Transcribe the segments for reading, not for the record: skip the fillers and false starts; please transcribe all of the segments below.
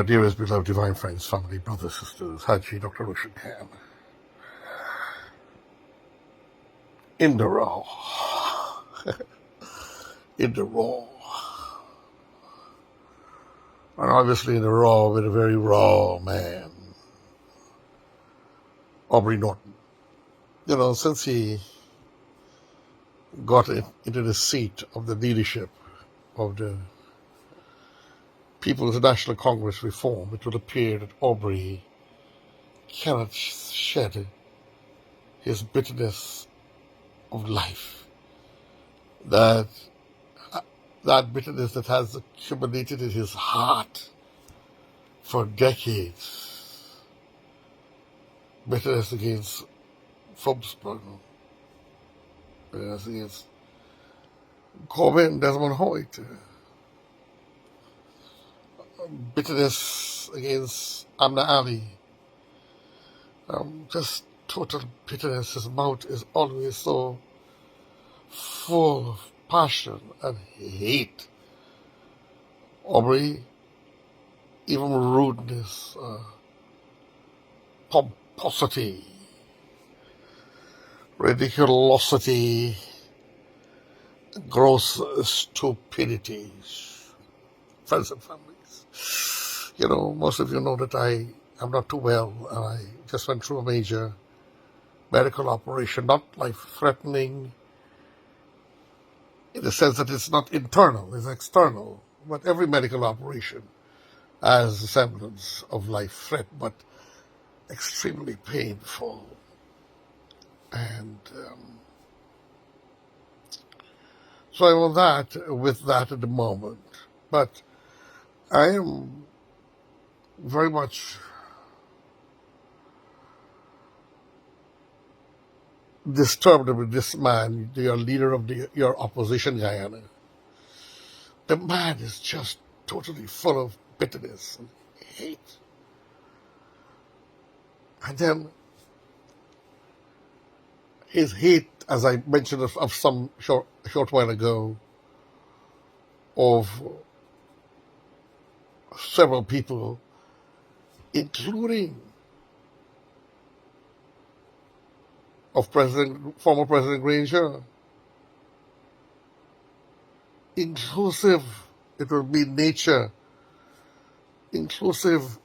dearest, beloved, divine friends, family, brothers, sisters, Haji Dr. Roshan Khan. In the raw. In the raw. And obviously in the raw with a very raw man, Aubrey Northon. Since he got into the seat of the leadership of the People's National Congress reform, it would appear that Aubrey cannot shed his bitterness of life. That bitterness that has accumulated in his heart for decades. Bitterness against Fobsburg. Bitterness against Corbyn, Desmond Hoyt. Bitterness against Amna Ali. Just total bitterness. His mouth is always so full of passion and hate. Aubrey, even rudeness, pomposity, ridiculosity, gross stupidity. Friends and families. Most of you know that I am not too well, and I just went through a major medical operation, not life-threatening in the sense that it's not internal, it's external. But every medical operation has a semblance of life threat, but extremely painful. And so I'm with that at the moment. But I am very much disturbed with this man, your leader of your opposition, Guyana. The man is just totally full of bitterness and hate. And then his hate, as I mentioned of some short while ago, of several people, including of former President Granger, inclusive, it will be nature, inclusive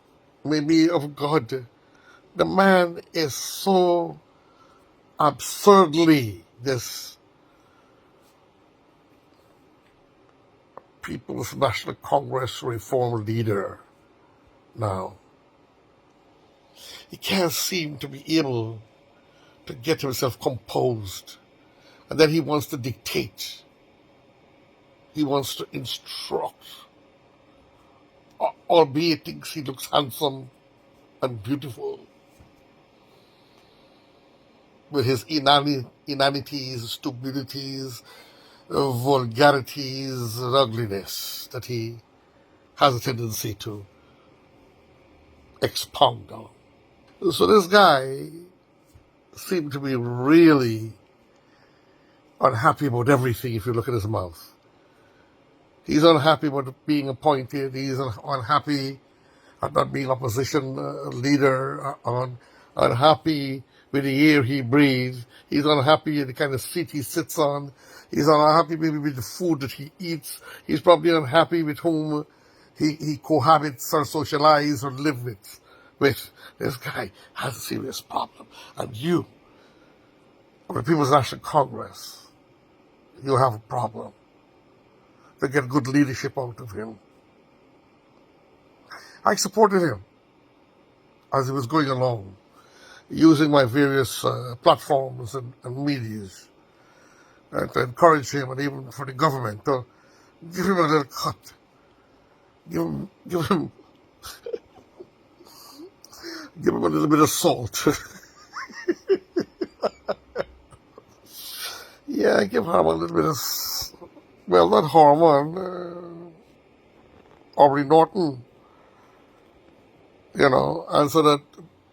maybe of God. The man is so absurdly this People's National Congress reform leader now. He can't seem to be able to get himself composed. And then he wants to dictate. He wants to instruct. Albeit he thinks he looks handsome and beautiful. With his inanities, stupidities, vulgarities, and ugliness that he has a tendency to expound on. So this guy seemed to be really unhappy about everything if you look at his mouth. He's unhappy about being appointed. He's unhappy at not being opposition leader, unhappy with the air he breathes. He's unhappy with the kind of seat he sits on. He's unhappy maybe with the food that he eats. He's probably unhappy with whom he cohabits or socializes or lives with. This guy has a serious problem. And you, of the People's National Congress, you have a problem. To get good leadership out of him. I supported him as he was going along, using my various platforms and medias to encourage him, and even for the government to give him a little cut. Give him give him a little bit of salt. Yeah, give him a little bit of, well, not Harmon, Aubrey Northon, and so that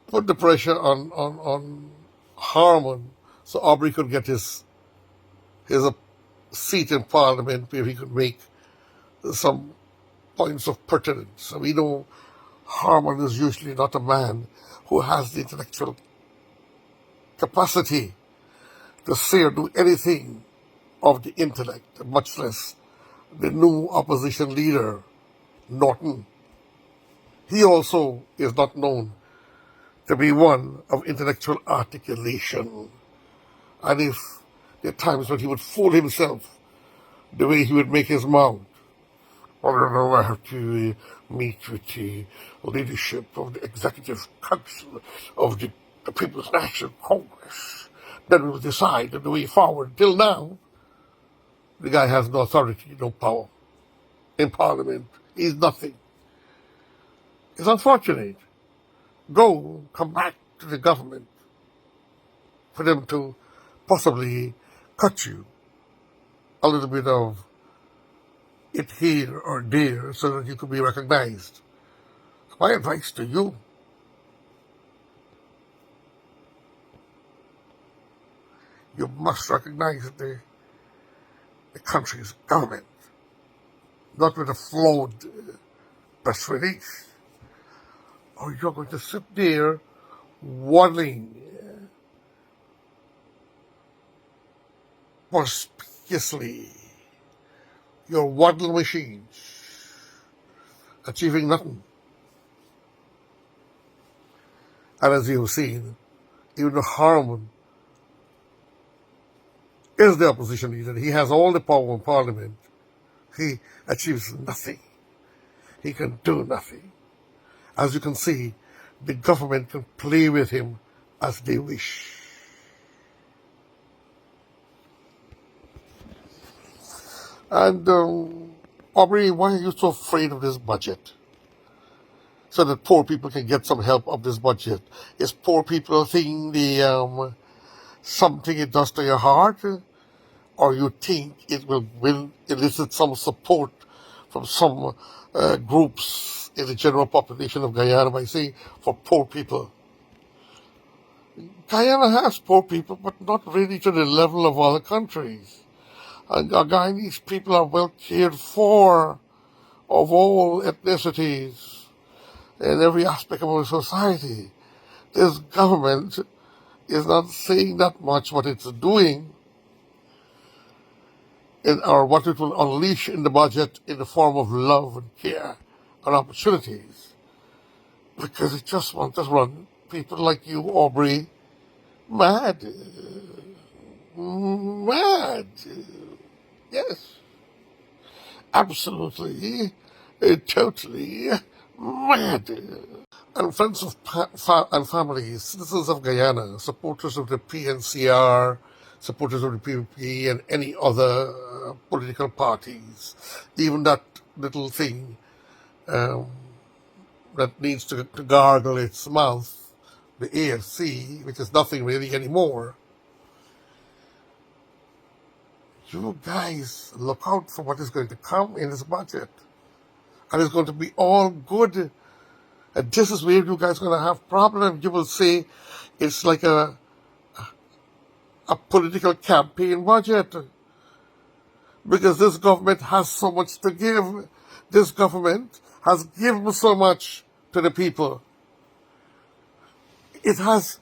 put the pressure on Harmon so Aubrey could get his seat in Parliament where he could make some points of pertinence. So we know Harman is usually not a man who has the intellectual capacity to say or do anything of the intellect, much less the new opposition leader, Northon. He also is not known to be one of intellectual articulation. And if there are times when he would fool himself, the way he would make his mouth, well, you know, I have to meet with the leadership of the Executive Council of the People's National Congress. Then we will decide the way forward. Till now, the guy has no authority, no power. In Parliament, he's nothing. It's unfortunate. Come back to the government for them to possibly cut you a little bit of it here or there so that you could be recognized. My advice to you, you must recognize the country's government, not with a flawed press release, or you're going to sit there waddling conspicuously, your waddle machines, achieving nothing. And as you've seen, even Harman is the opposition leader. He has all the power in Parliament. He achieves nothing. He can do nothing. As you can see, the government can play with him as they wish. And Aubrey, why are you so afraid of this budget? So that poor people can get some help of this budget. Is poor people thinking the something it does to your heart, or you think it will elicit some support from some groups in the general population of Guyana by saying for poor people? Guyana has poor people, but not really to the level of other countries. And Guyanese people are well cared for, of all ethnicities, in every aspect of our society. This government is not saying that much what it's doing, or what it will unleash in the budget in the form of love and care and opportunities, because it just wants to run people like you, Aubrey, mad. Mad. Yes. Absolutely, totally mad. And friends of and families, citizens of Guyana, supporters of the PNCR, supporters of the PPP and any other political parties, even that little thing that needs to gargle its mouth, the AFC, which is nothing really anymore. You guys look out for what is going to come in this budget. And it's going to be all good. And this is where you guys are going to have problems. You will say it's like a political campaign budget. Because this government has so much to give. This government has given so much to the people. It has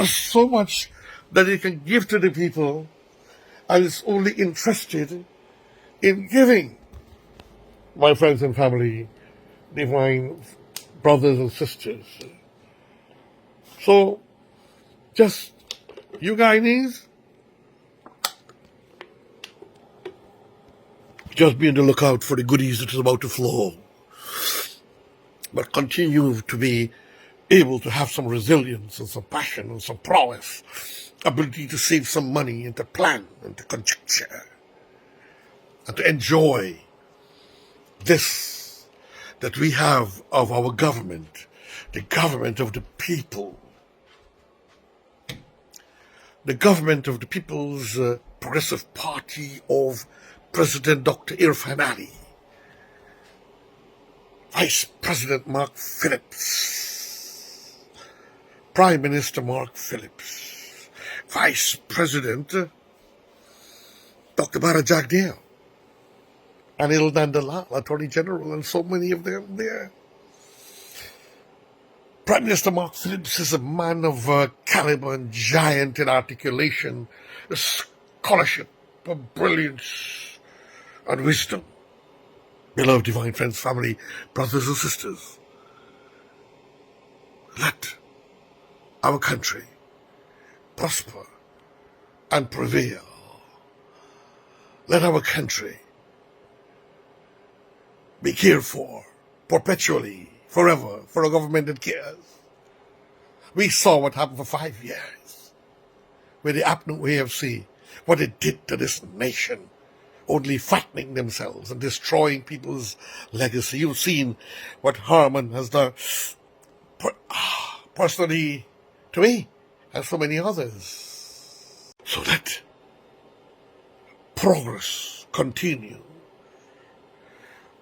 so much that it can give to the people, and it's only interested in giving. My friends and family, divine brothers and sisters. So, just, you Guyanese, just be on the lookout for the goodies that is about to flow. But continue to be able to have some resilience and some passion and some prowess, ability to save some money and to plan and to conjecture and to enjoy this that we have of our government, the government of the people, the government of the People's Progressive Party of President Dr. Irfan Ali, Vice President Mark Phillips, Prime Minister Mark Phillips, Vice President Dr. Bara Jagdeo, Anil Nandalal, Attorney General, and so many of them there. Prime Minister Mark Phillips is a man of caliber and giant in articulation, scholarship, brilliance, and wisdom. Beloved divine friends, family, brothers and sisters, let our country prosper and prevail. Let our country be cared for perpetually, forever, for a government that cares. We saw what happened for 5 years with the APNU AFC, what it did to this nation, only fattening themselves and destroying people's legacy. You've seen what Harman has done personally to me and so many others. So let progress continue,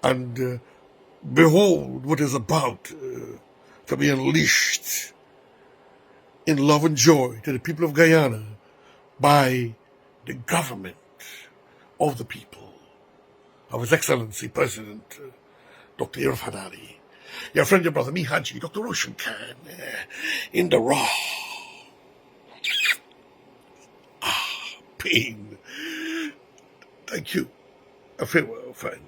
and behold what is about to be unleashed in love and joy to the people of Guyana by the government of the people, of His Excellency President Dr. Irfan Ali. Your friend, your brother, me, Haji Dr. Roshan Khan, in the raw pain. Thank you. A farewell, friends.